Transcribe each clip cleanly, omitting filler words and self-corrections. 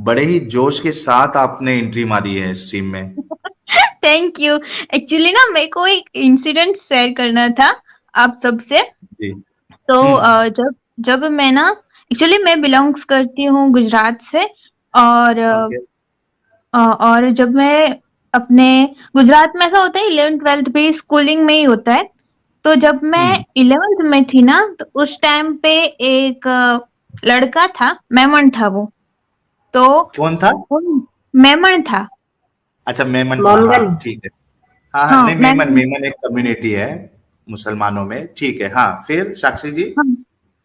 बड़े ही जोश के साथ आपने एंट्री मारी है स्ट्रीम में। Thank you. एक्चुअली ना मेरे को एक इंसिडेंट शेयर करना था आप सबसे। जी। तो हम्म। जब जब मैं ना, एक्चुअली मैं बिलोंग्स करती हूँ गुजरात से। और ओके। और जब मैं अपने गुजरात में ऐसा होता है 11th 12th भी स्कूलिंग में ही होता है। तो जब मैं हम्म। 11th में थी ना, तो उस टाइम पे एक लड़का था, मेमन था वो। तो कौन था? मेमन था। अच्छा, मेमन था, मोमगन। हाँ ठीक है। हाँ हाँ, हाँ नहीं, मेमन मेमन। मेमन एक कम्युनिटी है मुसलमानों में, ठीक है। हाँ, फिर साक्षी जी। हाँ,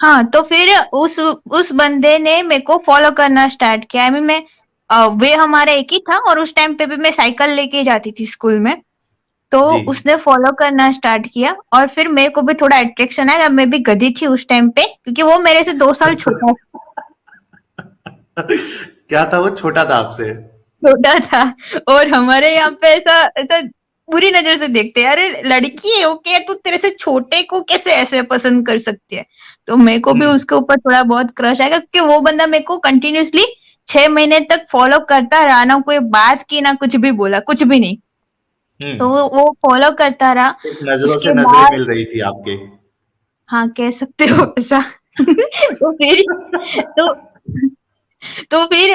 हाँ, तो फिर उस बंदे ने मेरे को फॉलो करना स्टार्ट किया। आई मीन मैं वे हमारा एक ही था, और उस टाइम पे भी मैं साइकिल लेके जाती थी स्कूल में। तो जी। उसने फॉलो करना स्टार्ट किया, और फिर मेरे को भी थोड़ा अट्रैक्शन आया। मैं भी गधी थी उस टाइम पे, क्योंकि वो मेरे से 2 साल छोटा क्या था वो, छोटा था आपसे? छोटा था। और हमारे यहाँ पे ऐसा ऐसा बुरी नजर से देखते हैं, अरे लड़की है ओके, तू तेरे से छोटे को कैसे ऐसे पसंद कर सकती है। तो मेरे को भी हम्म। उसके ऊपर थोड़ा बहुत क्रश आएगा, क्योंकि वो बंदा मेरे को कंटिन्यूअसली 6 महीने तक फॉलो करता रहा, ना कोई बात की ना कुछ भी बोला, कुछ भी नहीं। तो हम्म। वो फॉलो करता रहा। सिर्फ नजरों से उसके नजरें बाद, मिल रही थी आपके। हाँ कह सकते हो ऐसा। तो फिर तो तो फिर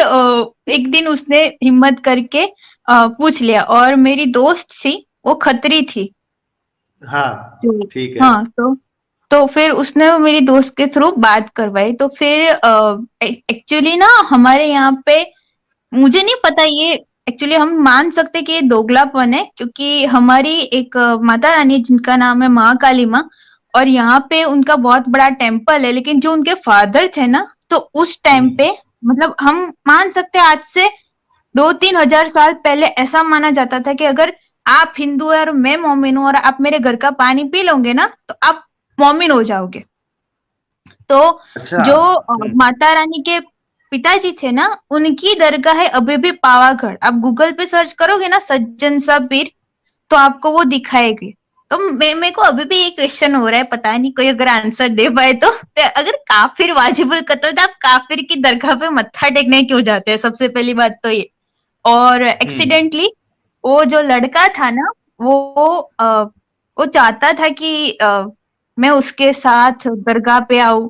एक दिन उसने हिम्मत करके पूछ लिया, और मेरी दोस्त थी, वो खतरी थी। हाँ, जो ठीक है। हाँ, तो फिर उसने मेरी दोस्त के थ्रू बात करवाई। तो फिर एक्चुअली ना हमारे यहाँ पे, मुझे नहीं पता ये, एक्चुअली हम मान सकते कि ये दोगलापन है, क्योंकि हमारी एक माता रानी जिनका नाम है महाकाली माँ, और यहाँ पे उनका बहुत बड़ा टेम्पल है। लेकिन जो उनके फादर थे ना, तो उस टाइम हम्म। पे, मतलब हम मान सकते हैं आज से 2-3 हजार साल पहले ऐसा माना जाता था कि अगर आप हिंदू है और मैं मोमिन हूं, और आप मेरे घर का पानी पी लोगे ना, तो आप मोमिन हो जाओगे। तो अच्छा। जो हम्म। माता रानी के पिताजी थे ना, उनकी दरगाह है अभी भी पावागढ़। आप गूगल पे सर्च करोगे ना सज्जन सा पीर, तो आपको वो दिखाएगी। तो मेरे को अभी भी ये क्वेश्चन हो रहा है, पता नहीं कोई अगर आंसर दे पाए तो अगर काफिर वाजिबुल कत्ल, तो आप काफिर की दरगाह पे मत्था टेकने क्यों जाते हैं? सबसे पहली बात तो ये। और हम्म। एक्सीडेंटली वो जो लड़का था ना, वो अ, वो चाहता था कि मैं उसके साथ दरगाह पे आऊं,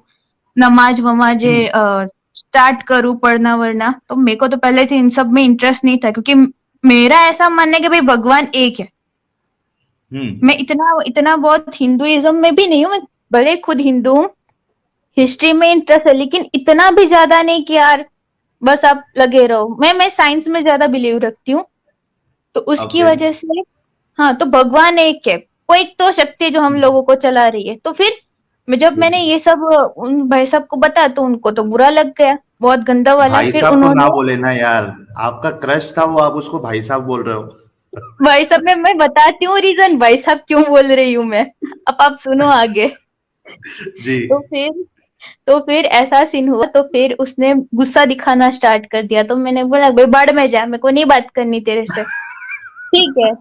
नमाज वमाजे हम्म। स्टार्ट करूं पढ़ना वरना। तो मेरे को तो पहले से इन सब में इंटरेस्ट नहीं था, क्योंकि मेरा ऐसा मानना है कि भाई भगवान एक है। हम्म। मैं इतना इतना बहुत हिंदुइज्म में भी नहीं हूँ, मैं भले खुद हिंदू हूँ, हिस्ट्री में इंटरेस्ट है, लेकिन इतना भी ज्यादा नहीं कि यार बस आप लगे रहो। मैं साइंस में ज्यादा बिलीव रखती हूँ, तो उसकी ओके। वजह से। हाँ, तो भगवान एक है, कोई एक तो शक्ति है जो हम लोगों को चला रही है। तो फिर जब मैंने बिल्कुल। ये सब उन भाई साहब को बताया, तो उनको तो बुरा लग गया, बहुत गंदा वाला। भाई फिर साहब तो ना उन्होंने, बोले ना यार। आपका क्रश था वो, आप उसको भाई साहब बोल रहे हो? भाई साहब मैं बताती हूँ रीजन भाई साहब क्यों बोल रही हूँ मैं। अब आप सुनो आगे। जी। तो फिर ऐसा सीन हुआ, तो फिर उसने गुस्सा दिखाना स्टार्ट कर दिया। तो मैंने बोला भाई बाढ़ में जा, मेरे को नहीं बात करनी तेरे से। ठीक है,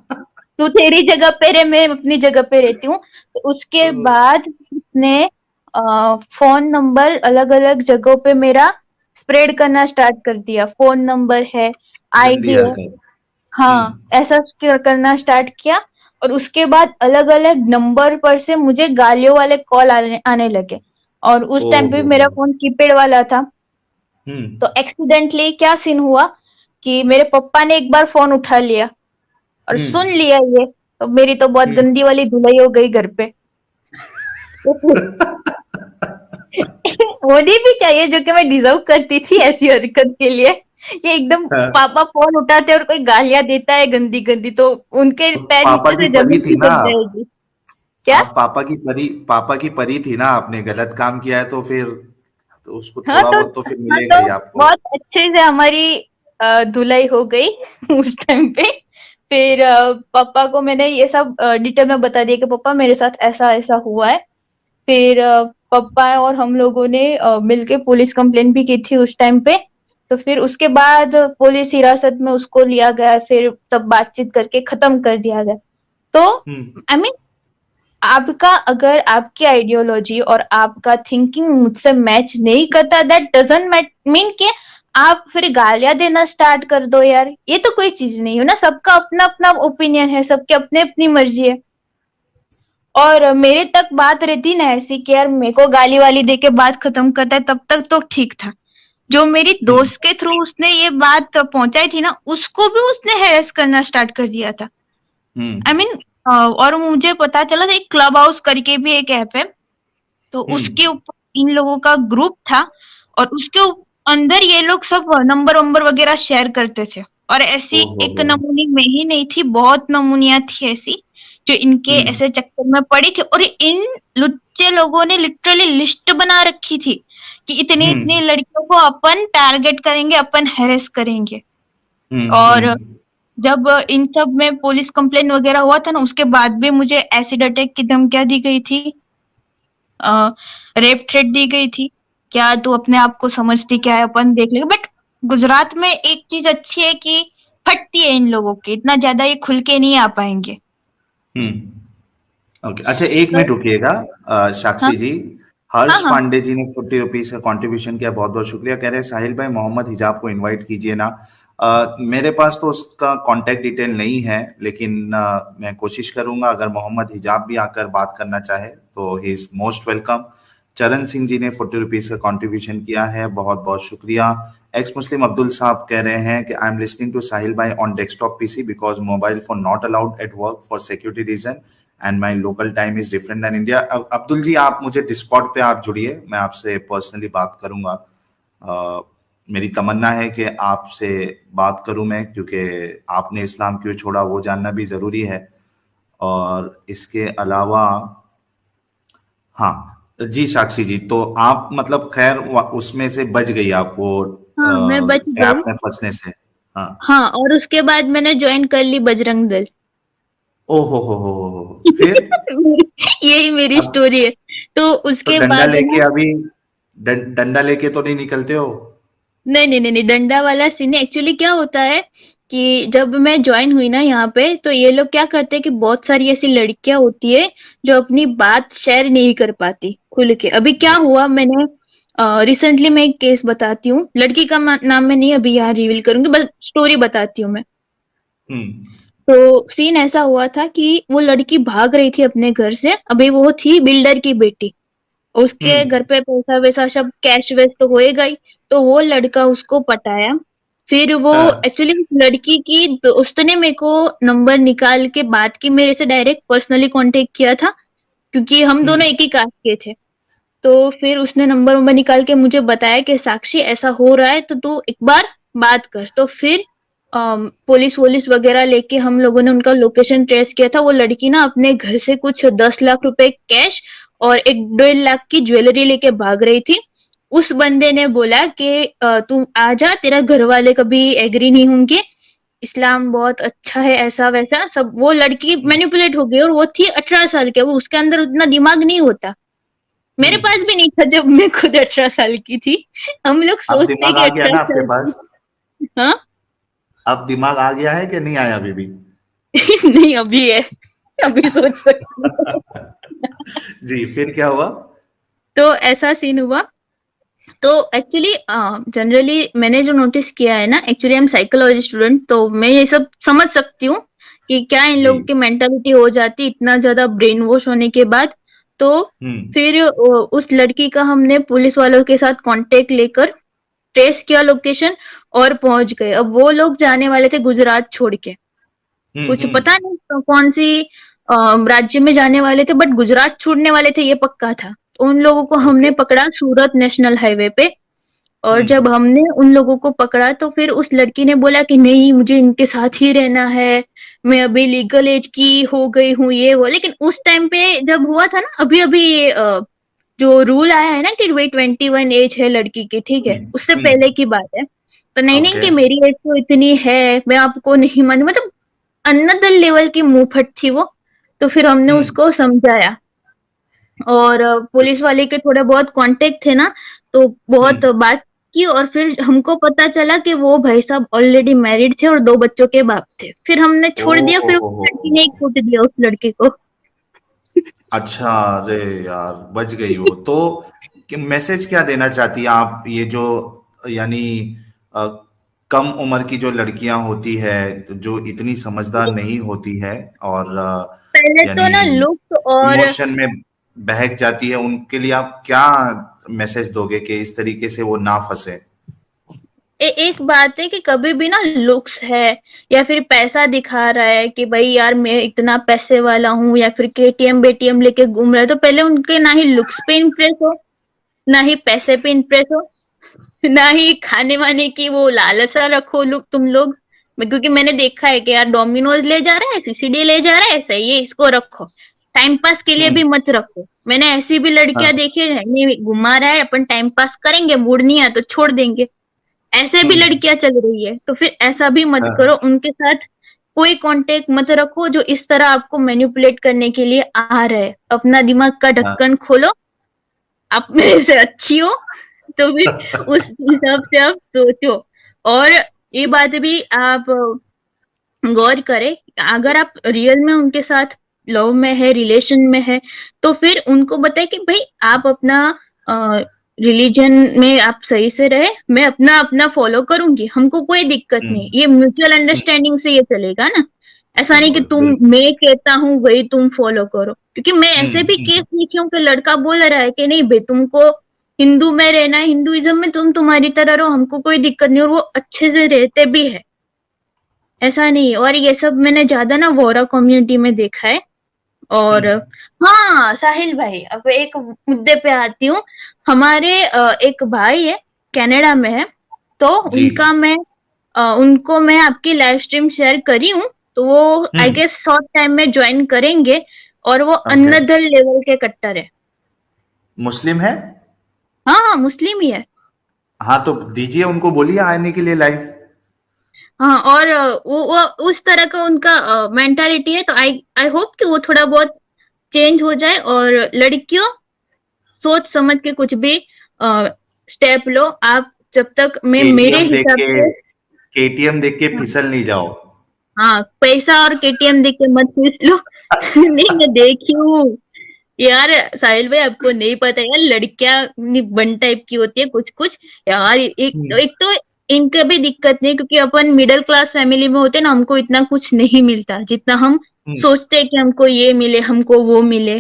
तू तेरी जगह पे रहे, मैं अपनी जगह पे रहती हूँ। तो उसके बाद उसने फोन नंबर अलग अलग जगहों पे मेरा स्प्रेड करना स्टार्ट कर दिया। फोन नंबर है, गंदी आईडी है, हरकत। हाँ ऐसा करना स्टार्ट किया। और उसके बाद अलग अलग नंबर पर से मुझे गालियों वाले कॉल आने लगे। और उस ओ टाइम पे हो। मेरा फोन कीपैड वाला था। हम्म। तो एक्सीडेंटली क्या सीन हुआ कि मेरे पापा ने एक बार फोन उठा लिया और सुन हम्म। लिया ये, तो मेरी तो बहुत हम्म। गंदी वाली धुलाई हो गई घर पे। तो फिर होनी भी चाहिए, जो कि मैं डिजर्व करती थी ऐसी हरकत के लिए। ये एकदम हाँ, पापा फोन उठाते और कोई गालियां देता है गंदी गंदी, तो उनके तो पैर पापा नीचे की से परी जमीन थी ही ना दब आप? जाएगी। क्या? आप पापा की परी थी ना, आपने गलत काम किया है तो फिर तो उसको हाँ थोड़ा तो बहुत तो फिर हाँ मिलेगा तो ही आपको। बहुत अच्छे से हमारी धुलाई हो गई उस टाइम पे। फिर पापा को मैंने ये सब डिटेल में बता दिया कि पापा मेरे साथ ऐसा ऐसा हुआ है। फिर पापा और हम लोगों ने मिलके पुलिस कंप्लेंट भी की थी उस टाइम पे। तो फिर उसके बाद पुलिस हिरासत में उसको लिया गया, फिर तब बातचीत करके खत्म कर दिया गया। तो हम्म। आई मीन आपका, अगर आपकी आइडियोलॉजी और आपका थिंकिंग मुझसे मैच नहीं करता, दैट डजंट मीन कि आप फिर गालियां देना स्टार्ट कर दो यार, ये तो कोई चीज नहीं है ना, सबका अपना अपना ओपिनियन है, सबके अपने अपनी मर्जी है। और मेरे तक बात रहती ना ऐसी कि यार मेरे को गाली वाली दे के बात खत्म करता है, तब तक तो ठीक था। जो मेरी हम्म। दोस्त के थ्रू उसने ये बात पहुंचाई थी ना, उसको भी उसने हैरेस करना स्टार्ट कर दिया था। आई हम्म। मीन और मुझे पता चला था एक क्लब हाउस करके भी एक ऐप है, तो उसके हम्म। ऊपर इन लोगों का ग्रुप था, और उसके अंदर ये लोग सब नंबर वंबर वगैरह शेयर करते थे। और ऐसी एक ओहो। नमूनी में ही नहीं थी, बहुत नमूनियां थी ऐसी जो इनके हम्म। ऐसे चक्कर में पड़ी थी। और इन लुच्चे लोगों ने लिटरली लिस्ट बना रखी थी कि इतनी इतनी हम्म। लड़कियों को अपन टारगेट करेंगे, अपन हैरेस करेंगे। हम्म। और जब इन सब में पुलिस कंप्लेन वगैरह हुआ था ना, उसके बाद भी मुझे एसिड अटैक की धमकियां दी गई थी, रेप थ्रेट दी गई थी, क्या तू अपने आप को समझती क्या है, अपन देख लेंगे। बट गुजरात में एक चीज अच्छी है कि फटती है इन लोगों की, इतना ज्यादा ये खुल के नहीं आ पाएंगे। ओके, अच्छा एक तो मिनट रुकिएगा। हाँ साक्षी जी, हाँ हर्ष हाँ पांडे जी ने 40 रुपीज का कंट्रीब्यूशन किया, बहुत बहुत शुक्रिया। कह रहे हैं साहिल भाई मोहम्मद हिजाब को इनवाइट कीजिए ना। मेरे पास तो उसका कांटेक्ट डिटेल नहीं है, लेकिन मैं कोशिश करूंगा, अगर मोहम्मद हिजाब भी आकर बात करना चाहे तो ही इज मोस्ट वेलकम। चरण सिंह जी ने 40 रुपीज का कंट्रीब्यूशन किया है, बहुत बहुत शुक्रिया। एक्स मुस्लिम अब्दुल साहब कह रहे हैं कि I am listening to Sahil भाई on desktop PC because mobile phone not allowed at work for security reason and my local time is different than India. Abdul ji, आप मुझे डिस्कॉर्ड पे आप जुड़िए, मैं आपसे पर्सनली बात करूंगा। मेरी तमन्ना है कि आपसे बात करूं मैं, क्योंकि आपने इस्लाम क्यों छोड़ा वो जानना भी जरूरी है। और इसके अलावा, हाँ जी साक्षी जी, तो आप मतलब खैर उसमें से बच गई आप, वो हाँ, मैं बच ट्रैप गई। में फंसने से। हाँ। हाँ, और उसके बाद मैंने ज्वाइन कर ली बजरंग दल। ओ फिर यही मेरी अब स्टोरी है। तो तो उसके डंडा बाद लेके ना, अभी डंडा लेके तो नहीं निकलते हो? नहीं नहीं नहीं नहीं, डंडा वाला सीन एक्चुअली क्या होता है कि जब मैं ज्वाइन हुई ना यहाँ पे, तो ये लोग क्या करते हैं कि बहुत सारी ऐसी लड़कियां होती है जो अपनी बात शेयर नहीं कर पाती खुल के। अभी क्या हुआ, मैंने रिसेंटली मैं एक केस बताती हूँ, लड़की का नाम मैं नहीं अभी यहाँ रिवील करूंगी, बस स्टोरी बताती हूँ मैं। हम्म। तो सीन ऐसा हुआ था कि वो लड़की भाग रही थी अपने घर से, अभी वो थी बिल्डर की बेटी, उसके घर हम्म। पे पैसा वैसा सब कैश वैश तो होएगा ही। तो वो लड़का उसको पटाया। फिर वो हाँ। एक्चुअली लड़की की दोस्त ने मेरे को नंबर निकाल के बात की, मेरे से डायरेक्ट पर्सनली कांटेक्ट किया था, क्योंकि हम दोनों हम्म। एक ही कास्ट के थे। तो फिर उसने नंबर वंबर निकाल के मुझे बताया कि साक्षी ऐसा हो रहा है, तो तू एक बार बात कर। तो फिर पुलिस वोलिस वगैरह लेके हम लोगों ने उनका लोकेशन ट्रेस किया था। वो लड़की ना अपने घर से कुछ 10 लाख रुपए कैश और एक 1.5 लाख की ज्वेलरी लेके भाग रही थी। उस बंदे ने बोला कि तू आ जा, तेरा घर वाले कभी एग्री नहीं होंगे, इस्लाम बहुत अच्छा है, ऐसा वैसा सब। वो लड़की मैनिपुलेट हो गई, और वो थी 18 साल के, वो उसके अंदर उतना दिमाग नहीं होता। मेरे हम्म। पास भी नहीं था जब मैं खुद 18 साल की थी। हम लोग अब सोचते हैं दिमाग कि आ गया अठारह ना आपके साल की। पास? हाँ। अब दिमाग आ गया है कि नहीं आया अभी भी? नहीं, अभी है, अभी सोच सकती हूँ। जी, फिर क्या हुआ? तो ऐसा सीन हुआ। तो एक्चुअली जनरली मैंने जो नोटिस किया है ना, actually I am psychology student, तो मैं ये सब समझ सकती हूँ कि क्या इन जी। लोगों की मेंटालिटी हो जाती इतना ज्यादा ब्रेन वॉश होने के बाद। तो हम्म। फिर उस लड़की का हमने पुलिस वालों के साथ कांटेक्ट लेकर ट्रेस किया लोकेशन, और पहुंच गए। अब वो लोग जाने वाले थे गुजरात छोड़ के, कुछ हम्म। पता नहीं तो कौन सी राज्य में जाने वाले थे, बट गुजरात छोड़ने वाले थे ये पक्का था। तो उन लोगों को हमने ओके। पकड़ा सूरत नेशनल हाईवे पे। और जब हम्म। हमने उन लोगों को पकड़ा तो फिर उस लड़की ने बोला कि नहीं, मुझे इनके साथ ही रहना है, मैं अभी लीगल एज की हो गई हूँ, ये वो। लेकिन उस टाइम पे जब हुआ था ना, अभी अभी ये जो रूल आया है ना कि भाई 21 एज है लड़की की, ठीक है, उससे पहले हम्म। की बात है। तो नहीं नहीं ओके। कि मेरी एज तो इतनी है, मैं आपको नहीं मानू, मतलब अनदर लेवल की मुंहफट थी वो। तो फिर हमने हम्म। उसको समझाया, और पुलिस वाले के थोड़े बहुत कांटेक्ट थे ना, तो बहुत हम्म। बात की। और फिर हमको पता चला कि वो भाई साहब ऑलरेडी मैरिड थे और 2 बच्चों के बाप थे। फिर हमने ओ छोड़ दिया, फिर उस हो लड़की ने ही कूट दिया उस लड़के को। अच्छा, अरे यार बच गई वो तो। कि मैसेज क्या देना चाहती हैं आप, ये जो यानी अ, कम उम्र की जो लड़कियां होती है, जो इतनी समझदार नहीं होती है, और पहले तो यानी ना लुक और इमोशन में बहक जाती है, उनके लिए आप क्या मैसेज दोगे कि इस तरीके से वो ना फंसे? एक बात है कि कभी भी ना लुक्स है या फिर पैसा दिखा रहा है कि भाई यार मैं इतना पैसे वाला हूँ, या फिर केटीएम बेटीएम लेके घूम रहा है, तो पहले उनके ना ही लुक्स पे इंप्रेस हो, ना ही पैसे पे इंप्रेस हो, ना ही खाने वाने की वो लालसा रखो लोग तुम लोग। क्योंकि मैंने देखा है कि यार डोमिनोज ले जा रहा है, सीसीडी ले जा रहा है, सही है इसको रखो, टाइम पास के लिए भी हम्म। मत रखो। मैंने ऐसी भी लड़कियां हाँ। देखी है, नहीं घुमा रहा है अपन टाइम पास करेंगे, मूड नहीं आया तो छोड़ देंगे, ऐसे भी हम्म। लड़कियां चल रही है। तो फिर ऐसा भी मत करो, हाँ। उनके साथ कोई कांटेक्ट मत रखो जो इस तरह आपको मैनिपुलेट करने के लिए आ रहा है। अपना दिमाग का हाँ। ढक्कन खोलो, आप मेरे से अच्छी हो, तो फिर उस हिसाब से आप सोचो। और ये बात भी आप गौर करें, अगर आप रियल में उनके साथ लव में है, रिलेशन में है, तो फिर उनको बताए कि भाई आप अपना रिलीजन में आप सही से रहे, मैं अपना अपना फॉलो करूंगी, हमको कोई दिक्कत नहीं, हम्म। ये म्यूचुअल अंडरस्टैंडिंग से ये चलेगा ना। ऐसा नहीं कि बिल्कुल तुम, बिल्कुल। मैं कहता हूँ वही तुम फॉलो करो। क्योंकि मैं ऐसे भी केस हम्म। देखे हूँ कि लड़का बोल रहा है कि नहीं भाई तुमको हिंदू में रहना है, हिंदुइज्म में तुम तुम्हारी तरह रहो, हमको कोई दिक्कत नहीं, और वो अच्छे से रहते भी है, ऐसा नहीं है। और ये सब मैंने ज्यादा ना वोरा कम्युनिटी में देखा है। और हम्म। हाँ साहिल भाई, अब एक मुद्दे पे आती हूँ। हमारे एक भाई है, कनाडा में है, तो जी। उनका मैं उनको मैं आपकी लाइव स्ट्रीम शेयर करी हूँ, तो वो आई हम्म। गेस शॉर्ट टाइम में ज्वाइन करेंगे। और वो ओके। अन्नदल लेवल के कट्टर है। मुस्लिम है? हाँ हाँ, मुस्लिम ही है। हाँ, तो दीजिए, उनको बोलिए आने के लिए लाइव। हाँ, और वो उस तरह का उनका मेंटालिटी है, तो आई आई होप कि वो थोड़ा बहुत चेंज हो जाए। और लड़कियों, सोच समझ के कुछ भी स्टेप लो आप, जब तक मैं मेरे केटीएम देख हिसाब के से। केटीएम देख के हाँ फिसल नहीं जाओ। हाँ, पैसा और केटीएम देख के मत पूछ लो। नहीं मैं देखी हूँ यार। साहिल भाई आपको नहीं पता यार, लड़कियां वन टाइप की होती है कुछ कुछ यार। हम्म। एक तो इनका भी दिक्कत नहीं, क्योंकि अपन मिडिल क्लास फैमिली में होते हैं ना, हमको इतना कुछ नहीं मिलता जितना हम हम्म। सोचते हैं कि हमको ये मिले, हमको वो मिले।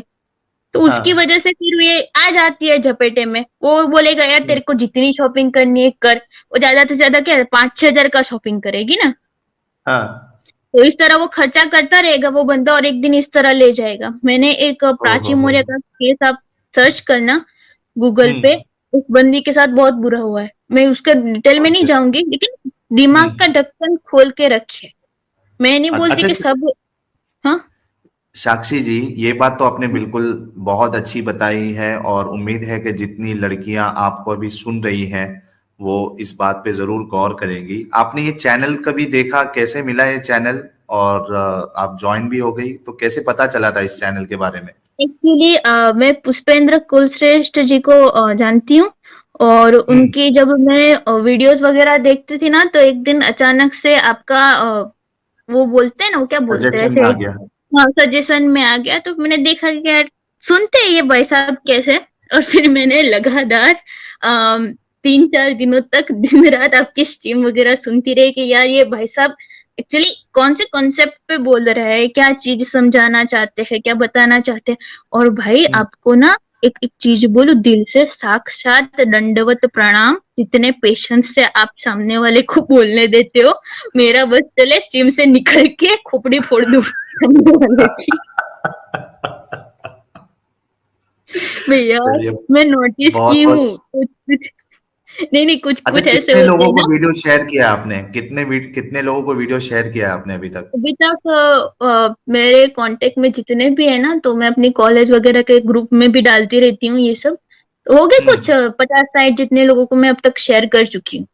तो उसकी हाँ। वजह से फिर ये आ जाती है झपेटे में। वो बोलेगा यार तेरे को जितनी शॉपिंग करनी है कर, वो ज्यादा से ज्यादा क्या 5-6 हजार का शॉपिंग करेगी ना। हाँ। तो इस तरह वो खर्चा करता रहेगा वो बंदा, और एक दिन इस तरह ले जाएगा। मैंने एक प्राची ओहो। मौर्य का केस आप सर्च करना गूगल पे, हम्म। उस बंदी के साथ बहुत बुरा हुआ है। मैं उसका डिटेल में नहीं ओके। जाऊंगी, लेकिन दिमाग का हम्म। ढक्कन खोल के रखिए। मैं नहीं बोलती अच्छा, कि सब। हाँ साक्षी जी, ये बात तो आपने बिल्कुल बहुत अच्छी बताई है, और उम्मीद है कि जितनी लड़कियां आपको अभी सुन रही हैं वो इस बात पे जरूर गौर करेंगी। आपने ये चैनल कभी देखा? कैसे मिला ये चैनल? और आप ज्वाइन भी हो गई, तो कैसे पता चला था इस चैनल के बारे में? एक्चुअली मैं पुष्पेंद्र कुलश्रेष्ठ जी को जानती हूँ। और हम्म। उनकी जब मैं वीडियोस वगैरह देखती थी ना, तो एक दिन अचानक से आपका वो बोलते हैं ना, वो क्या बोलते हैं सजेशन में ऐसे, आ गया। हाँ सजेशन में आ गया। तो मैंने देखा कि यार सुनते हैं ये भाई साहब कैसे। और फिर मैंने लगातार 3-4 दिनों तक दिन रात आपकी स्ट्रीम वगैरह सुनती रही कि यार ये भाई साहब एक्चुअली कौन से कॉन्सेप्ट पे बोल रहे हैं, क्या चीज समझाना चाहते हैं, क्या बताना चाहते हैं। और भाई हम्म। आपको ना एक चीज बोलूं, दिल से साक्षात दंडवत प्रणाम, इतने पेशेंस से आप सामने वाले को बोलने देते हो। मेरा बस चले स्ट्रीम से निकल के खोपड़ी फोड़ दूं सामने वाले की। भैया चलिए, मैं नोटिस बहुत की हूँ बहुत। कुछ कुछ, नहीं नहीं, कुछ अच्छा, कुछ ऐसे कितने होते लोगों हैं को ना। वीडियो शेयर किया आपने? कितने लोगों को वीडियो शेयर किया है आपने अभी तक? अभी तक मेरे कांटेक्ट में जितने भी है ना, तो मैं अपनी कॉलेज वगैरह के ग्रुप में भी डालती रहती हूँ ये सब। तो हो गए कुछ हम्म। 50-60 जितने लोगों को मैं अब तक शेयर कर चुकी हूँ।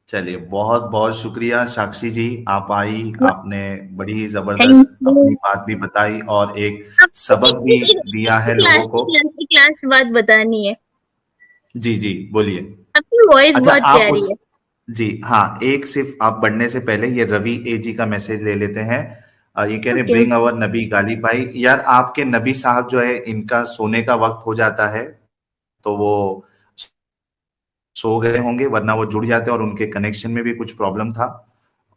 चलिए, बहुत बहुत शुक्रिया साक्षी जी, आप आई, आपने बड़ी ही थैंक जबरदस्त यू। अपनी बात भी बताई और एक अब सबक भी दिया है लोगों को। एक क्लास बात बतानी है। जी जी, बोलिए। आपकी वॉइस अच्छा, बहुत आप प्यारी है। उस जी हाँ, एक सिर्फ आप बढ़ने से पहले ये रवि ए जी का मैसेज ले लेते हैं। ये कह रहे ओके ब्रिंग ओके। अवर नबी गालिब भाई। यार, आपके नबी साहब जो है, इनका सोने का वक्त हो जाता है, तो वो सो गए होंगे, वरना वो जुड़ जाते और उनके कनेक्शन में भी कुछ प्रॉब्लम था।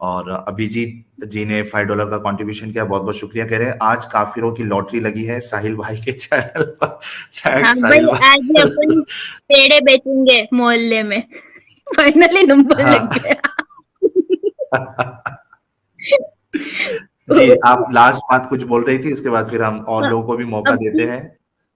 और अभिजीत जी ने $5 का कंट्रीब्यूशन किया, बहुत बहुत शुक्रिया। कह रहे हैं आज काफिरों की लॉटरी लगी है साहिल भाई के चैनल पर। हाँ थैंक्स साहिल भाई, आज ही भाई। अपन पेड़े बेचेंगे मोहल्ले में। फाइनली नंबर लग हाँ। गया। जी, आप लास्ट बात कुछ बोल रही थी, इसके बाद फिर हम और लोगों को भी मौका देते हैं।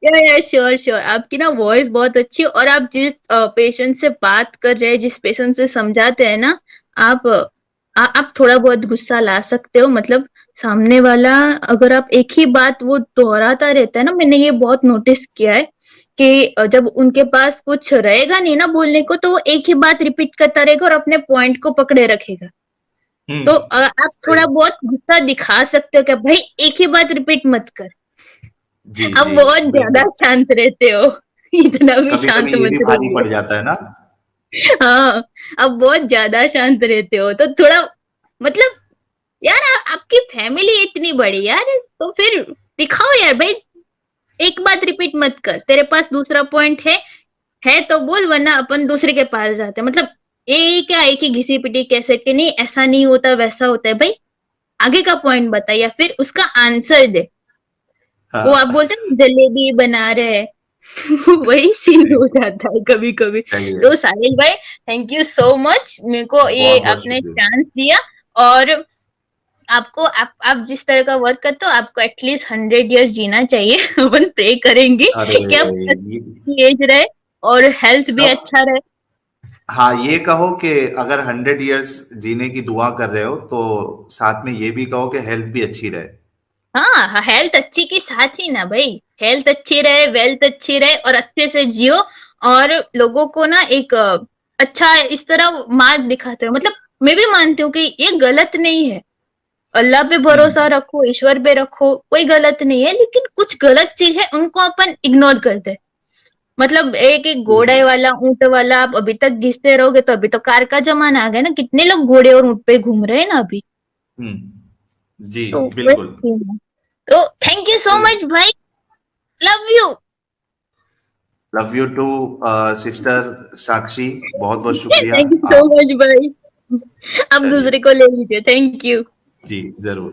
या श्योर श्योर, आपकी ना वॉइस बहुत अच्छी है, और आप जिस पेशेंट से बात कर रहे हैं, जिस पेशेंट से समझाते हैं ना, आप आप थोड़ा बहुत गुस्सा ला सकते हो। मतलब सामने वाला, अगर आप एक ही बात वो दोहराता रहता है ना, मैंने ये बहुत नोटिस किया है कि जब उनके पास कुछ रहेगा नहीं ना बोलने को, तो वो एक ही बात रिपीट करता रहेगा और अपने पॉइंट को पकड़े रखेगा। तो आप सही। थोड़ा बहुत गुस्सा दिखा सकते हो कि भाई एक ही बात रिपीट मत कर। जी अब जी बहुत ज्यादा बिल्कुल। शांत रहते हो। इतना भी कभी शांत कभी ये मत भी भारी रहिए। पड़ जाता है ना। हाँ, अब बहुत ज्यादा शांत रहते हो, तो थोड़ा मतलब यार, आपकी फैमिली इतनी बड़ी यार, तो फिर दिखाओ यार भाई, एक बात रिपीट मत कर। तेरे पास दूसरा पॉइंट है तो बोल, वरना अपन दूसरे के पास जाते हैं। मतलब ये क्या, एक ही घिसी पिटी कैसेट के नहीं, ऐसा नहीं होता वैसा होता है भाई। आगे का पॉइंट बता, या फिर उसका आंसर दे। वो आप हाँ बोलते हैं जलेबी बना रहे हैं, वही सीन सही हो जाता है कभी कभी। सही है। तो साहिल भाई, थैंक यू सो मच, मेरे को ये बहुत बहुत आपने शुक्रिया। चांस दिया। और आपको, आप जिस तरह का वर्क करते हो, आपको एटलीस्ट 100 years जीना चाहिए। अपन प्रे करेंगे अरे कि आप ये अच्छी एज रहे और हेल्थ भी सब, अच्छा रहे। हाँ ये कहो कि अगर 100 इयर्स जीने की दुआ कर रहे हो तो साथ में ये भी कहो कि हेल्थ भी अच्छी रहे। हाँ, हेल्थ अच्छी के साथ ही ना भाई, हेल्थ अच्छी रहे, वेल्थ अच्छी रहे, और अच्छे से जियो। और लोगों को ना एक अच्छा इस तरह मार्ग दिखाते हो। मतलब मैं भी मानती हूँ कि ये गलत नहीं है। अल्लाह पे भरोसा हम्म रखो, ईश्वर पे रखो, कोई गलत नहीं है, लेकिन कुछ गलत चीज है उनको अपन इग्नोर करते हैं। मतलब एक एक घोड़े बिल्कुल। वाला, ऊंट वाला, आप अभी तक घिसते रहोगे तो अभी तो कार का जमाना आ गया ना, कितने लोग घोड़े और ऊंट पे घूम रहे हैं ना अभी। जी तो वही बिल्कुल। सीन है। तो थैंक यू सो मच भाई, love you. Love you too sister Sakshi, बहुत बहुत शुक्रिया। थैंक यू सो आप मच भाई। अब चलिए। दूसरे को ले लीजिए, थैंक यू। जी जरूर।